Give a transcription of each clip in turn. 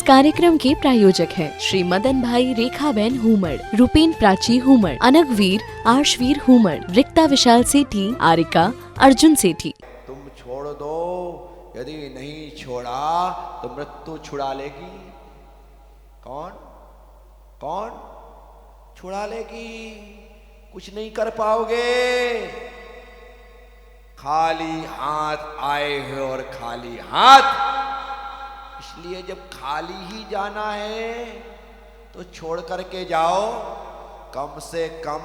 कार्यक्रम के प्रायोजक हैं श्री मदन भाई रेखाबेन हुमड़, रूपेन प्राची हुमड़, अनगवीर आर्शवीर हुमड़, रिक्ता विशाल सेठी, आरिका अर्जुन सेठी। तुम छोड़ दो, यदि नहीं छोड़ा तो मृत्यु छुड़ा लेगी। कौन कौन छुड़ा लेगी? कुछ नहीं कर पाओगे। खाली हाथ आए हो और खाली हाथ, इसलिए जब खाली ही जाना है तो छोड़ करके जाओ। कम से कम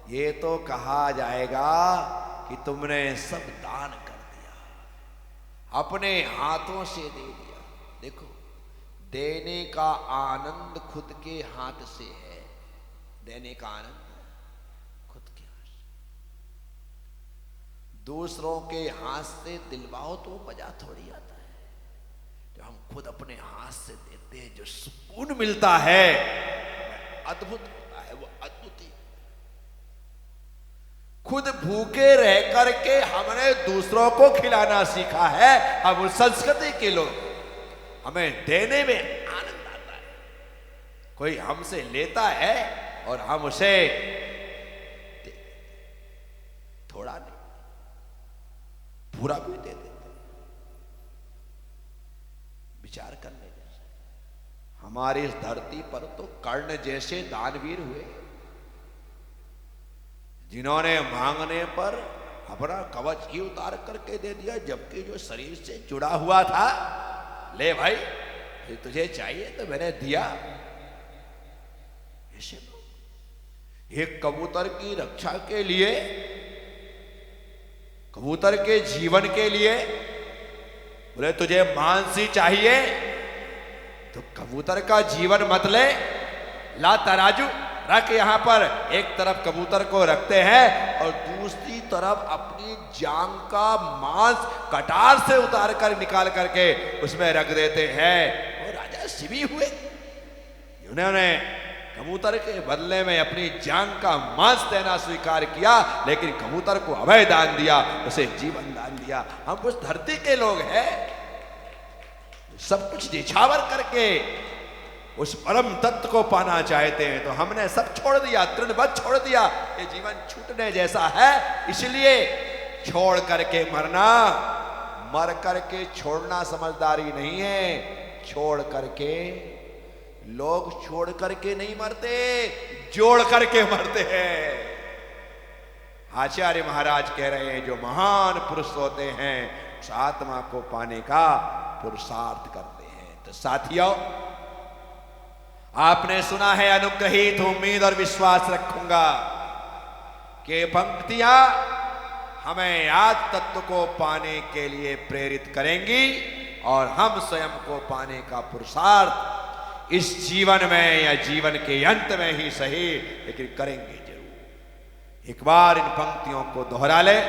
ये तो कहा जाएगा कि तुमने सब दान कर दिया, अपने हाथों से दे दिया। देखो, देने का आनंद खुद के हाथ से है। देने का आनंद खुद के हाथ से। दूसरों के हाथ से दिलवाओ तो मजा थोड़ी आता है। जो हम खुद अपने हाथ से देते हैं, जो सुकून मिलता है अद्भुत होता है। वो अद्भुत ही। खुद भूखे रह करके हमने दूसरों को खिलाना सीखा है। हम उस संस्कृति के लोग, हमें देने में आनंद आता है। कोई हमसे लेता है और हम उसे थोड़ा नहीं, पूरा भी दे देते। विचार करने जैसे हमारी इस धरती पर तो कर्ण जैसे दानवीर हुए, जिन्होंने मांगने पर अपना कवच ही उतार करके दे दिया, जबकि जो शरीर से जुड़ा हुआ था, ले भाई तुझे चाहिए तो मैंने दिया। ऐसे एक कबूतर की रक्षा के लिए, कबूतर के जीवन के लिए बोले तुझे मांस ही चाहिए तो कबूतर का जीवन मत ले, ला तराजू रख। यहां पर एक तरफ कबूतर को रखते हैं और दूसरी तरफ अपनी जांग का मांस कटार से उतार कर निकाल करके उसमें रख देते हैं। वो राजा शिवी हुए, उन्होंने कबूतर के बदले में अपनी जांग का मांस देना स्वीकार किया, लेकिन कबूतर को अभय दान दिया, उसे जीवन दान दिया। हम उस धरती के लोग हैं, सब कुछ निछावर करके उस परम तत्व को पाना चाहते हैं। तो हमने सब छोड़ दिया, तृणवत छोड़ दिया। ये जीवन छूटने जैसा है, इसलिए छोड़ करके मरना, मर करके छोड़ना समझदारी नहीं है। छोड़ करके, लोग छोड़ करके नहीं मरते, जोड़ करके मरते हैं। आचार्य महाराज कह रहे हैं, जो महान पुरुष होते हैं उस आत्मा को पाने का पुरुषार्थ करते हैं। तो साथियों, आपने सुना है, अनुग्रहित उम्मीद और विश्वास रखूंगा कि पंक्तियां हमें आज तत्व को पाने के लिए प्रेरित करेंगी और हम स्वयं को पाने का पुरुषार्थ इस जीवन में या जीवन के अंत में ही सही, लेकिन करेंगे जरूर। एक बार इन पंक्तियों को दोहरा ले।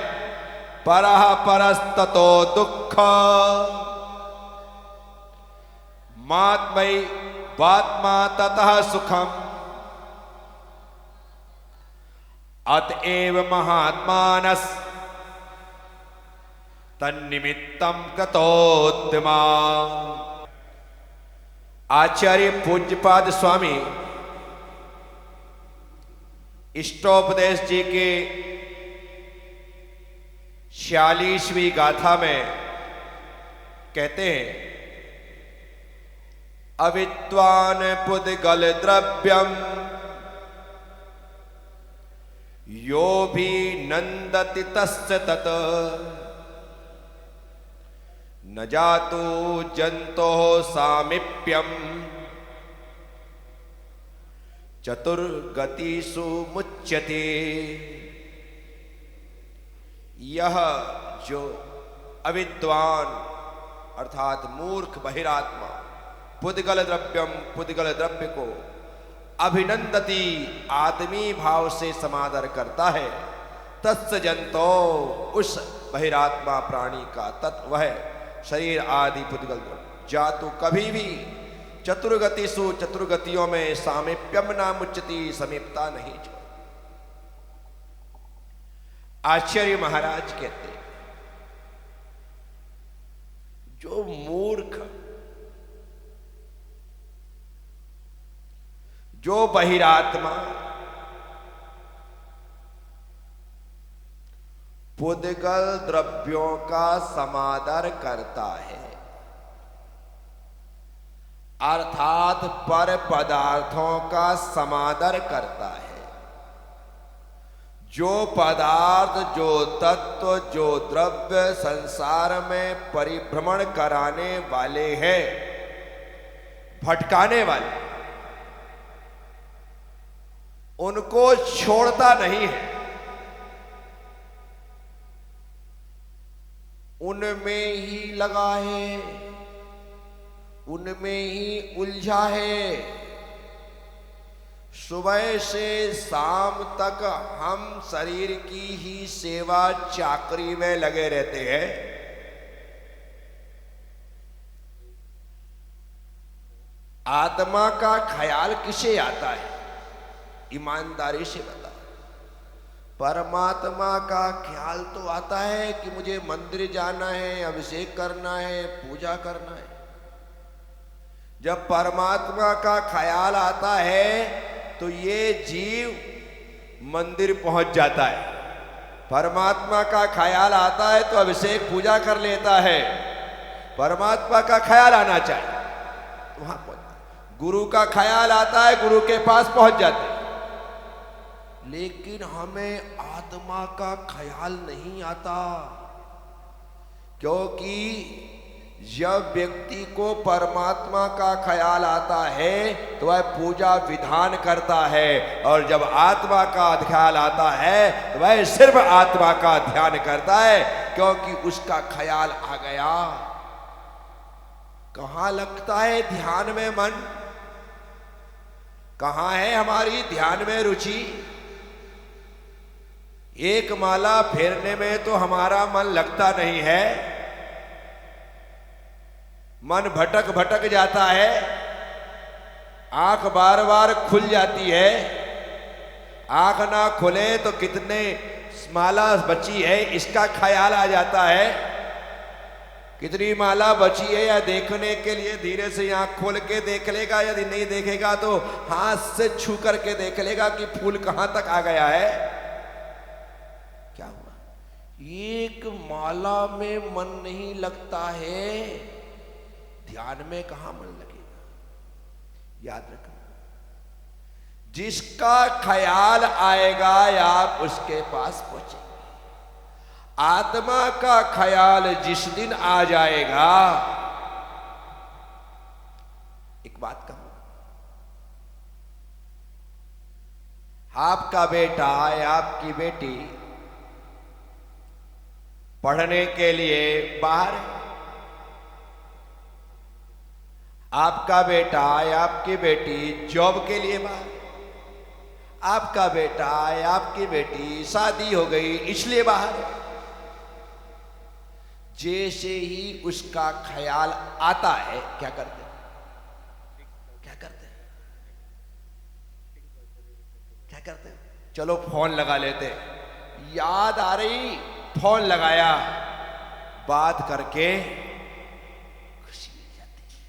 परः परस्ततो दुःख मात्मयि वात्मा ततः सुखम अतएव महात्मानस तन्निमित्तम कृतोत्तमा। आचार्य पूज्यपाद स्वामी इष्टोपदेश जी के 46वीं गाथा में कहते हैं, अविद्वान पुद्गल द्रव्यम यो भी नंदति तस्य तत् न जातु जंतो सामीप्यम चतुर्गतिषु मुच्यते। यह जो अविद्वान अर्थात मूर्ख बहिरात्मा पुद्गल द्रव्यम, पुद्गल द्रव्य को अभिनंदती आत्मी भाव से समादर करता है, तत्स जंतो उस बहिरात्मा प्राणी का तत्व है शरीर आदि पुद्गल जातु कभी भी चतुर्गतिषु, चतुर्गतियों में सामीप्यम ना मुच्यति, समीपता नहीं छोड़। आचार्य महाराज कहते, जो मूर्ख जो बहिरात्मा पुद्गल द्रव्यों का समादर करता है, अर्थात पर पदार्थों का समादर करता है, जो पदार्थ, जो तत्व, जो द्रव्य संसार में परिभ्रमण कराने वाले हैं, भटकाने वाले, उनको छोड़ता नहीं है, उनमें ही लगा है, उनमें ही उलझा है। सुबह से शाम तक हम शरीर की ही सेवा चाकरी में लगे रहते हैं। आत्मा का ख्याल किसे आता है? ईमानदारी से बता। परमात्मा का ख्याल तो आता है कि मुझे मंदिर जाना है, अभिषेक करना है, पूजा करना है। जब परमात्मा का ख्याल आता है तो ये जीव मंदिर पहुंच जाता है। परमात्मा का ख्याल आता है तो अभिषेक पूजा कर लेता है। परमात्मा का ख्याल आना चाहिए, वहां पहुंच। गुरु का ख्याल आता है, गुरु के पास पहुंच जाते हैं। लेकिन हमें आत्मा का ख्याल नहीं आता, क्योंकि जब व्यक्ति को परमात्मा का ख्याल आता है तो वह पूजा विधान करता है, और जब आत्मा का ख्याल आता है तो वह सिर्फ आत्मा का ध्यान करता है, क्योंकि उसका ख्याल आ गया। कहाँ लगता है ध्यान में मन? कहाँ है हमारी ध्यान में रुचि? एक माला फेरने में तो हमारा मन लगता नहीं है, मन भटक भटक जाता है, आंख बार बार खुल जाती है। आंख ना खुले तो कितने माला बची है इसका ख्याल आ जाता है। कितनी माला बची है या देखने के लिए धीरे से आंख खोल के देख लेगा, यदि नहीं देखेगा तो हाथ से छू करके देख लेगा कि फूल कहां तक आ गया है। क्या हुआ? एक माला में मन नहीं लगता है, ध्यान में कहां मन लगेगा? याद रखना, जिसका ख्याल आएगा आप उसके पास पहुंचेंगे। आत्मा का ख्याल जिस दिन आ जाएगा, एक बात कहूं, आपका बेटा या आपकी बेटी पढ़ने के लिए बाहर है, आपका बेटा या आपकी बेटी जॉब के लिए बाहर, आपका बेटा या आपकी बेटी शादी हो गई इसलिए बाहर है। जैसे ही उसका ख्याल आता है, क्या करते हैं? क्या करते हैं? क्या करते हैं? चलो फोन लगा लेते हैं। याद आ रही, फोन लगाया, बात करके खुशी मिल जाती है।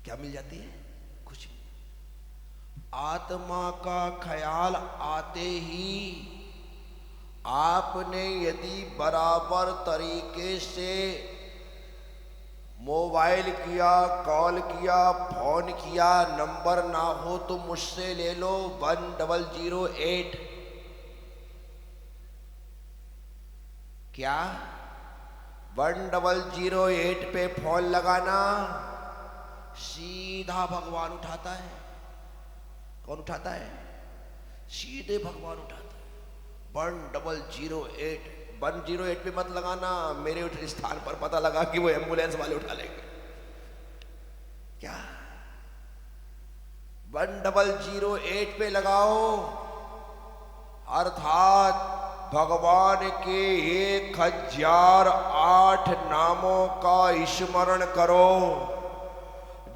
क्या मिल जाती है? खुशी। आत्मा का ख्याल आते ही आपने यदि बराबर तरीके से मोबाइल किया, कॉल किया, फोन किया, नंबर ना हो तो मुझसे ले लो 1008। क्या 1008 पे फोन लगाना, सीधा भगवान उठाता है। कौन उठाता है? सीधे भगवान उठाता है। 1008 108 पे मत लगाना, मेरे उठे स्थान पर पता लगा कि वो एम्बुलेंस वाले उठा लेंगे। क्या 1008 पे लगाओ, अर्थात भगवान के 1008 नामों का स्मरण करो।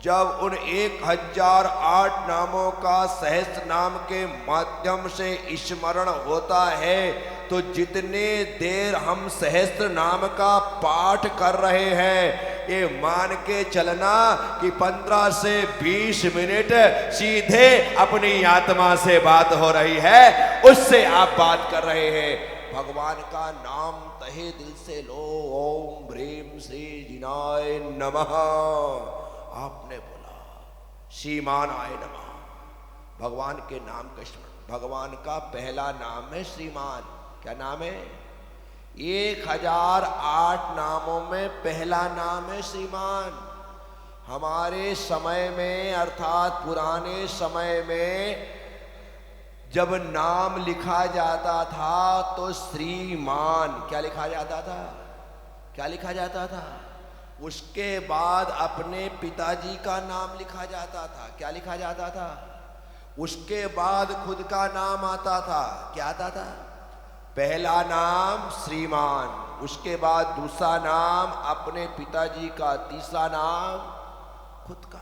जब उन 1008 नामों का सहस्त्र नाम के माध्यम से स्मरण होता है तो जितने देर हम सहस्त्र नाम का पाठ कर रहे हैं ये मान के चलना कि 15 से 20 मिनट सीधे अपनी आत्मा से बात हो रही है, उससे आप बात कर रहे हैं। भगवान का नाम तहे दिल से लो, ओम ह्रीम श्री जिनाय नमः। आपने बोला श्रीमानाय नमः, भगवान के नाम का स्मरण। भगवान का पहला नाम है श्रीमान। क्या नाम है? 1008 नामों में पहला नाम है श्रीमान। हमारे समय में अर्थात पुराने समय में जब नाम लिखा जाता था तो श्रीमान क्या लिखा जाता था? क्या लिखा जाता था? उसके बाद अपने पिताजी का नाम लिखा जाता था। क्या लिखा जाता था? उसके बाद खुद का नाम आता था। क्या आता था? पहला नाम श्रीमान, उसके बाद दूसरा नाम अपने पिताजी का, तीसरा नाम खुद का।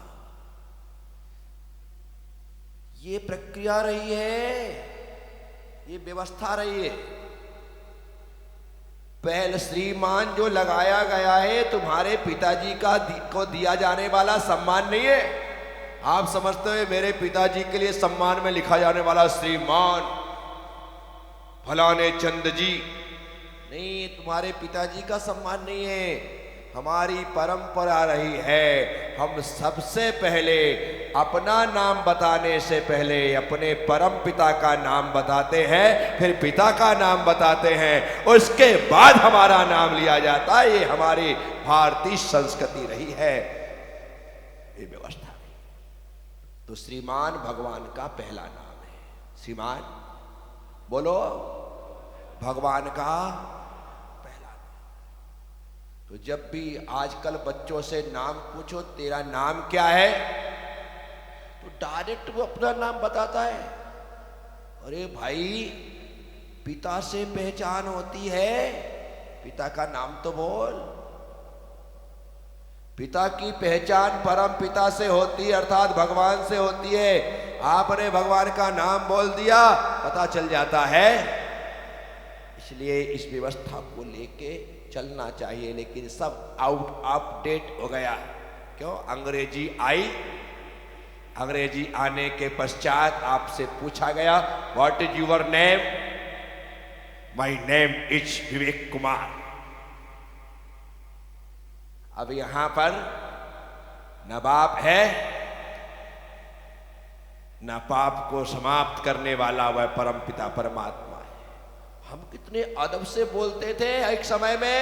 ये प्रक्रिया रही है, ये व्यवस्था रही है। पहले श्रीमान जो लगाया गया है तुम्हारे पिताजी को दिया जाने वाला सम्मान नहीं है। आप समझते हो मेरे पिताजी के लिए सम्मान में लिखा जाने वाला श्रीमान फलाने चंद जी, नहीं, तुम्हारे पिताजी का सम्मान नहीं है। हमारी परंपरा रही है, हम सबसे पहले अपना नाम बताने से पहले अपने परम पिता का नाम बताते हैं, फिर पिता का नाम बताते हैं, उसके बाद हमारा नाम लिया जाता है। ये हमारी भारतीय संस्कृति रही है, ये व्यवस्था। तो श्रीमान भगवान का पहला नाम है। श्रीमान बोलो, भगवान का पहला नाम। तो जब भी आजकल बच्चों से नाम पूछो तेरा नाम क्या है, तो डायरेक्ट वो अपना नाम बताता है। अरे भाई, पिता से पहचान होती है, पिता का नाम तो बोल। पिता की पहचान परम पिता से होती है, अर्थात भगवान से होती है। आपने भगवान का नाम बोल दिया, पता चल जाता है। इसलिए इस व्यवस्था को लेके चलना चाहिए, लेकिन सब आउट ऑफ डेट हो गया। क्यों? अंग्रेजी आई, अंग्रेजी आने के पश्चात आपसे पूछा गया what is your name? My name is Vivek Kumar. अब यहां पर न बाप है न पाप को समाप्त करने वाला वह परम पिता परमात्मा है। हम कितने अदब से बोलते थे। एक समय में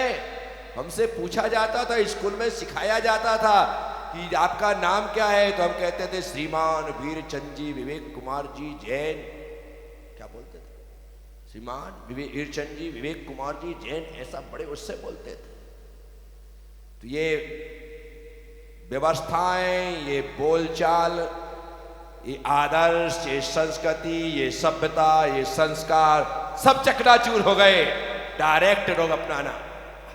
हमसे पूछा जाता था, स्कूल में सिखाया जाता था कि आपका नाम क्या है, तो हम कहते थे श्रीमान वीरचंद जी विवेक कुमार जी जैन। क्या बोलते थे? श्रीमान वीरचंद जी विवेक कुमार जी जैन, ऐसा बड़े उससे बोलते थे। तो ये व्यवस्थाएं, ये बोलचाल, ये आदर्श, ये संस्कृति, ये सभ्यता, ये संस्कार सब चकनाचूर हो गए। डायरेक्ट लोग अपनाना।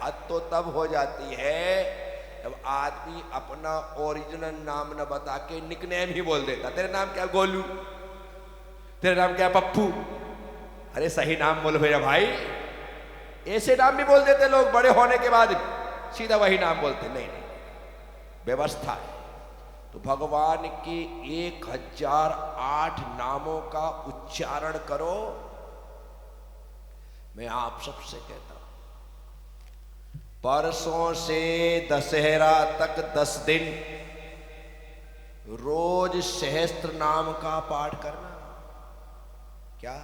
हद तो तब हो जाती है जब आदमी अपना ओरिजिनल नाम न बता के निकनेम ही बोल देता। तेरा नाम क्या? गोलू। तेरा नाम क्या? पप्पू। अरे सही नाम बोलो भैया भाई। ऐसे नाम भी बोल देते लोग, बड़े होने के बाद सीधा वही नाम बोलते। नहीं, व्यवस्था है। तो भगवान के 1008 नामों का उच्चारण करो। मैं आप सबसे कहता हूं, परसों से दशहरा तक 10 दिन रोज सहस्त्र नाम का पाठ करना। क्या?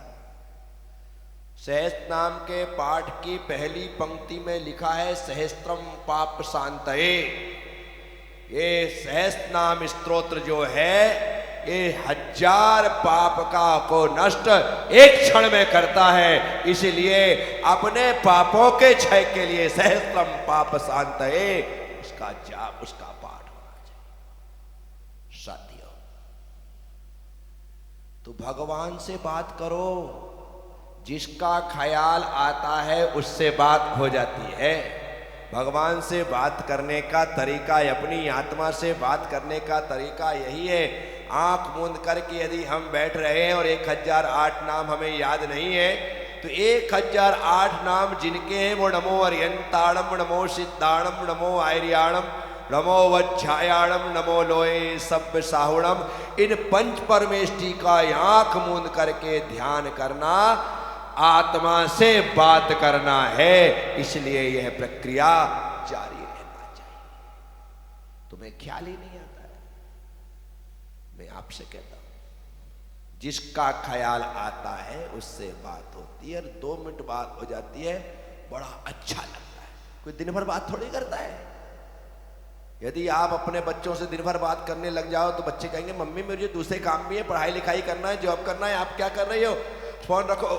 सहस्त्र नाम के पाठ की पहली पंक्ति में लिखा है सहस्त्रम पाप शांतये। ये सहस्त्र नाम स्तोत्र जो है ये 1000 पाप का को नष्ट एक क्षण में करता है। इसलिए अपने पापों के क्षय के लिए सहस्त्रम पाप शांतये उसका जाप, उसका पाठ होना चाहिए। साथियों, तो भगवान से बात करो। जिसका ख्याल आता है उससे बात हो जाती है। भगवान से बात करने का तरीका, अपनी आत्मा से बात करने का तरीका यही है। आंख मूंद करके यदि हम बैठ रहे हैं और 1008 नाम हमें याद नहीं है, तो 1008 नाम जिनके हैं वो नमो अरियंताणम, नमो सिद्धाणम, नमो आर्याणम, नमो वज्झायाणम नमो लोए सभ्य साहुणम। इन पंच परमेष्टि का आंख मूंद करके ध्यान करना, आत्मा से बात करना है। इसलिए यह प्रक्रिया जारी रहना चाहिए। तुम्हें ख्याल ही नहीं आता है। मैं आपसे कहता हूं, जिसका ख्याल आता है उससे बात होती है और 2 मिनट बात हो जाती है, बड़ा अच्छा लगता है। कोई दिन भर बात थोड़ी करता है। यदि आप अपने बच्चों से दिन भर बात करने लग जाओ तो बच्चे कहेंगे मम्मी मुझे दूसरे काम भी है, पढ़ाई लिखाई करना है, जॉब करना है, आप क्या कर रही हो, फोन रखो।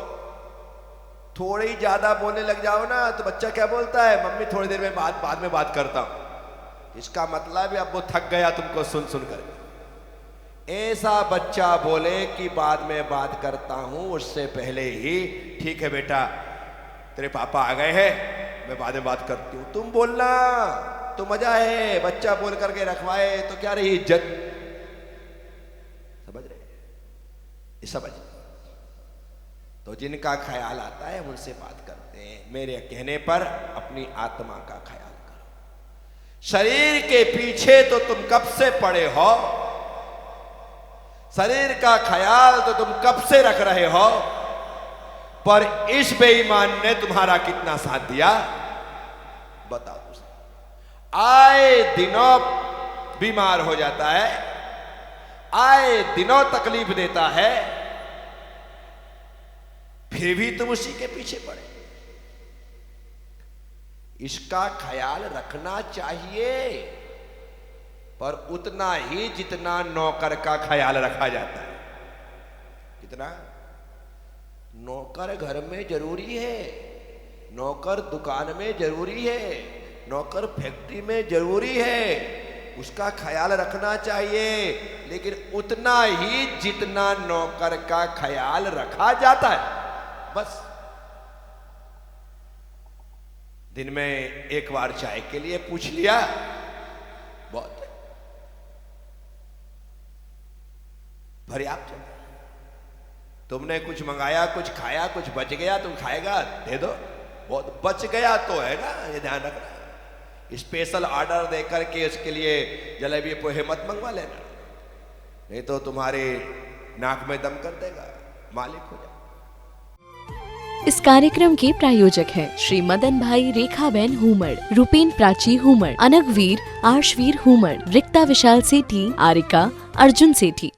थोड़ी ज्यादा बोलने लग जाओ ना तो बच्चा क्या बोलता है, मम्मी थोड़ी देर में बाद में बात करता हूं। इसका मतलब है अब वो थक गया तुमको सुन सुन कर। ऐसा बच्चा बोले कि बाद में बात करता हूं, उससे पहले ही ठीक है बेटा तेरे पापा आ गए हैं, मैं बाद में बात करती हूं। तुम बोलना तो मजा है, बच्चा बोल करके रखवाए तो क्या रही इज्जत। समझ रहे? समझ। तो जिनका ख्याल आता है उनसे बात करते हैं। मेरे कहने पर अपनी आत्मा का ख्याल करो। शरीर के पीछे तो तुम कब से पड़े हो, शरीर का ख्याल तो तुम कब से रख रहे हो, पर इस बेईमान ने तुम्हारा कितना साथ दिया बताओ। आए दिनों बीमार हो जाता है, आए दिनों तकलीफ देता है, फिर भी तुम उसी के पीछे पड़े। इसका ख्याल रखना चाहिए, पर उतना ही जितना नौकर का ख्याल रखा जाता है। कितना? नौकर घर में जरूरी है, नौकर दुकान में जरूरी है, नौकर फैक्ट्री में जरूरी है, उसका ख्याल रखना चाहिए, लेकिन उतना ही जितना नौकर का ख्याल रखा जाता है। बस दिन में एक बार चाय के लिए पूछ लिया, बहुत है, पर्याप्त है। तुमने कुछ मंगाया, कुछ खाया, कुछ बच गया, तुम खाएगा दे दो, बहुत बच गया तो है ना, ये ध्यान रखना। स्पेशल ऑर्डर देकर के उसके लिए जलेबी पोहे मत मंगवा लेना, नहीं तो तुम्हारे नाक में दम कर देगा, मालिक हो जाए। इस कार्यक्रम के प्रायोजक हैं श्री मदन भाई रेखाबेन हुमड़, रूपेन प्राची हुमड़, अनगवीर आर्शवीर हुमड़, रिक्ता विशाल सेठी, आरिका अर्जुन सेठी।